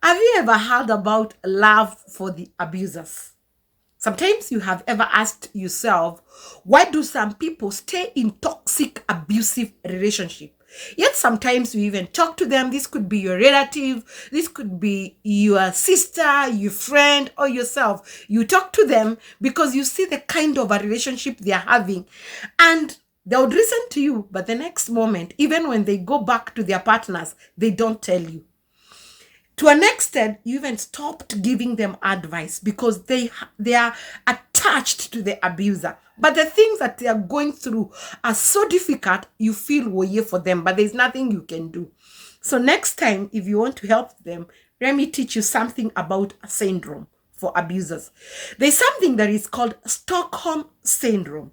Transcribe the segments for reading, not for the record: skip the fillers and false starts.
Have you ever heard about love for the abusers? Sometimes you have ever asked yourself, why do some people stay in toxic, abusive relationship? Yet sometimes you even talk to them. This could be your relative, this could be your sister, your friend, or yourself. You talk to them because you see the kind of a relationship they are having, and they would listen to you, but the next moment, even when they go back to their partners, they don't tell you. To an extent, you even stopped giving them advice because they are attached to the abuser. But the things that they are going through are so difficult, you feel woye for them, but there's nothing you can do. So next time, if you want to help them, let me teach you something about a syndrome for abusers. There's something that is called Stockholm Syndrome.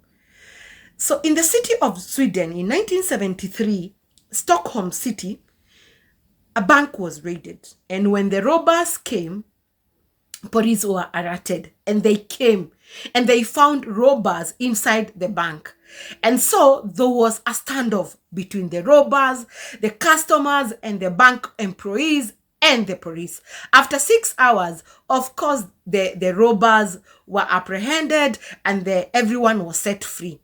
So in the city of Sweden in 1973, Stockholm City, a bank was raided. And when the robbers came, police were alerted. And they came and they found robbers inside the bank. And so there was a standoff between the robbers, the customers, and the bank employees and the police. After 6 hours, of course, the robbers were apprehended and everyone was set free.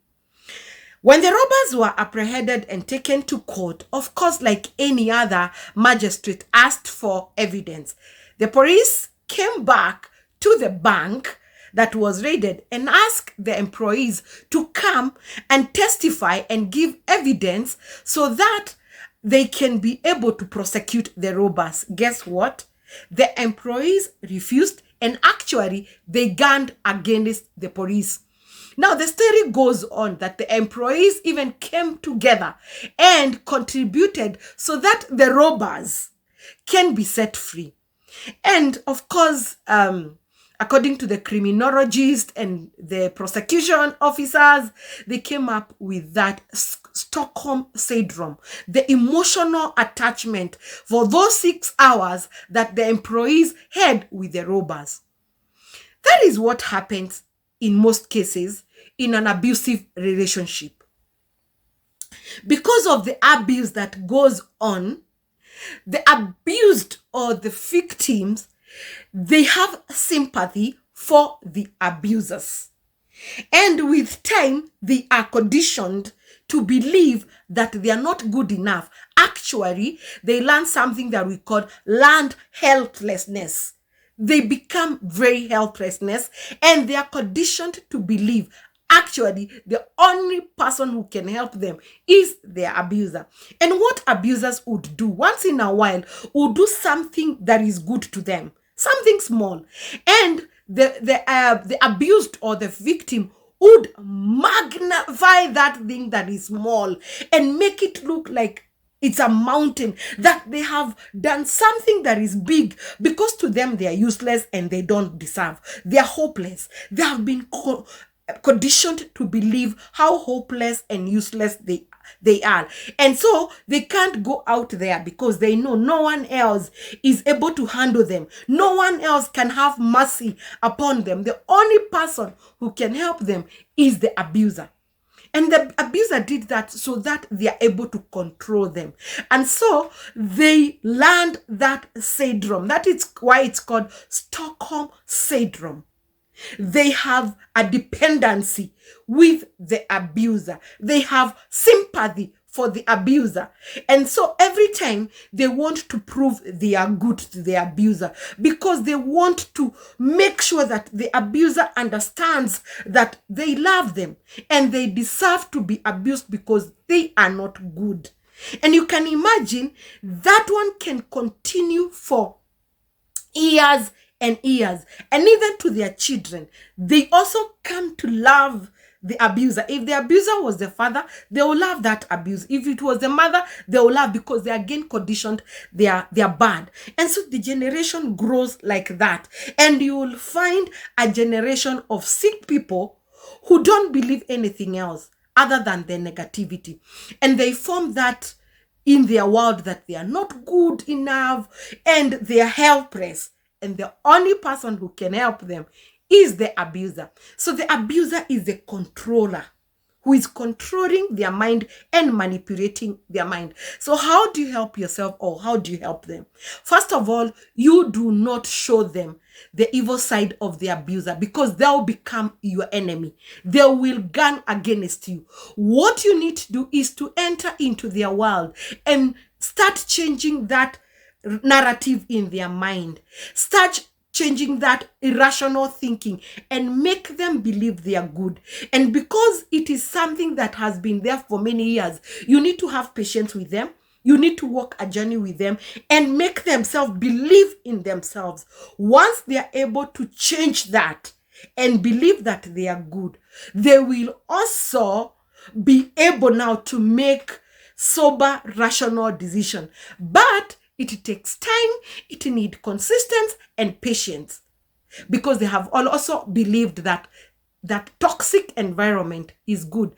When the robbers were apprehended and taken to court, of course, like any other magistrate, asked for evidence. The police came back to the bank that was raided and asked the employees to come and testify and give evidence so that they can be able to prosecute the robbers. Guess what? The employees refused, and actually they gunned against the police. Now, the story goes on that the employees even came together and contributed so that the robbers can be set free. And of course, according to the criminologists and the prosecution officers, they came up with that Stockholm Syndrome, the emotional attachment for those 6 hours that the employees had with the robbers. That is what happens in most cases in an abusive relationship. Because of the abuse that goes on, the abused or the victims, they have sympathy for the abusers. And with time, they are conditioned to believe that they are not good enough. Actually, they learn something that we call learned helplessness. They become very helplessness, and they are conditioned to believe actually the only person who can help them is their abuser. And what abusers would do once in a while would do something that is good to them, something small, and the abused or the victim would magnify that thing that is small and make it look like it's a mountain, that they have done something that is big, because to them they are useless and they don't deserve. They are hopeless. They have been conditioned to believe how hopeless and useless they are. And so they can't go out there because they know no one else is able to handle them. No one else can have mercy upon them. The only person who can help them is the abuser. And the abuser did that so that they are able to control them. And so they learned that syndrome. That is why it's called Stockholm Syndrome. They have a dependency with the abuser. They have sympathy for the abuser. And so every time they want to prove they are good to the abuser, because they want to make sure that the abuser understands that they love them and they deserve to be abused because they are not good. And you can imagine that one can continue for years and years, and even to their children. They also come to love the abuser. If the abuser was the father, they will love that abuse. If it was the mother, they will love, because they are again conditioned, they are bad. And so the generation grows like that. And you will find a generation of sick people who don't believe anything else other than the negativity. And they form that in their world, that they are not good enough and they are helpless. And the only person who can help them is the abuser. So the abuser is the controller who is controlling their mind and manipulating their mind. So how do you help yourself, or how do you help them? First of all, you do not show them the evil side of the abuser, because they'll become your enemy. They will gun against you. What you need to do is to enter into their world and start changing that narrative in their mind. Start changing that irrational thinking and make them believe they are good. And because it is something that has been there for many years, you need to have patience with them. You need to walk a journey with them and make themselves believe in themselves. Once they are able to change that and believe that they are good, they will also be able now to make sober, rational decision. But it takes time, it needs consistency and patience, because they have also believed that that toxic environment is good.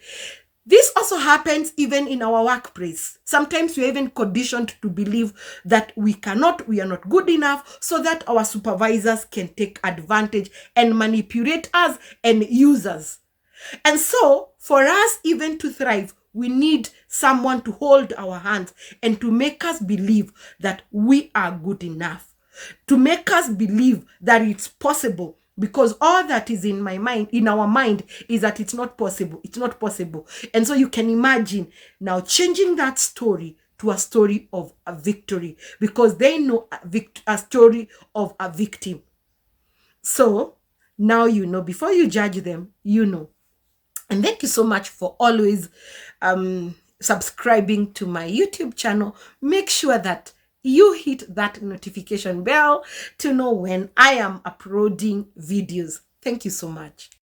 This also happens even in our workplace. Sometimes we're even conditioned to believe that we are not good enough, so that our supervisors can take advantage and manipulate us and use us. And so for us even to thrive, we need someone to hold our hands and to make us believe that we are good enough, to make us believe that it's possible. Because all that is in our mind, is that it's not possible. It's not possible. And so you can imagine now changing that story to a story of a victory, because they know a story of a victim. So now you know, before you judge them, you know. And thank you so much for always subscribing to my YouTube channel. Make sure that you hit that notification bell to know when I am uploading videos. Thank you so much.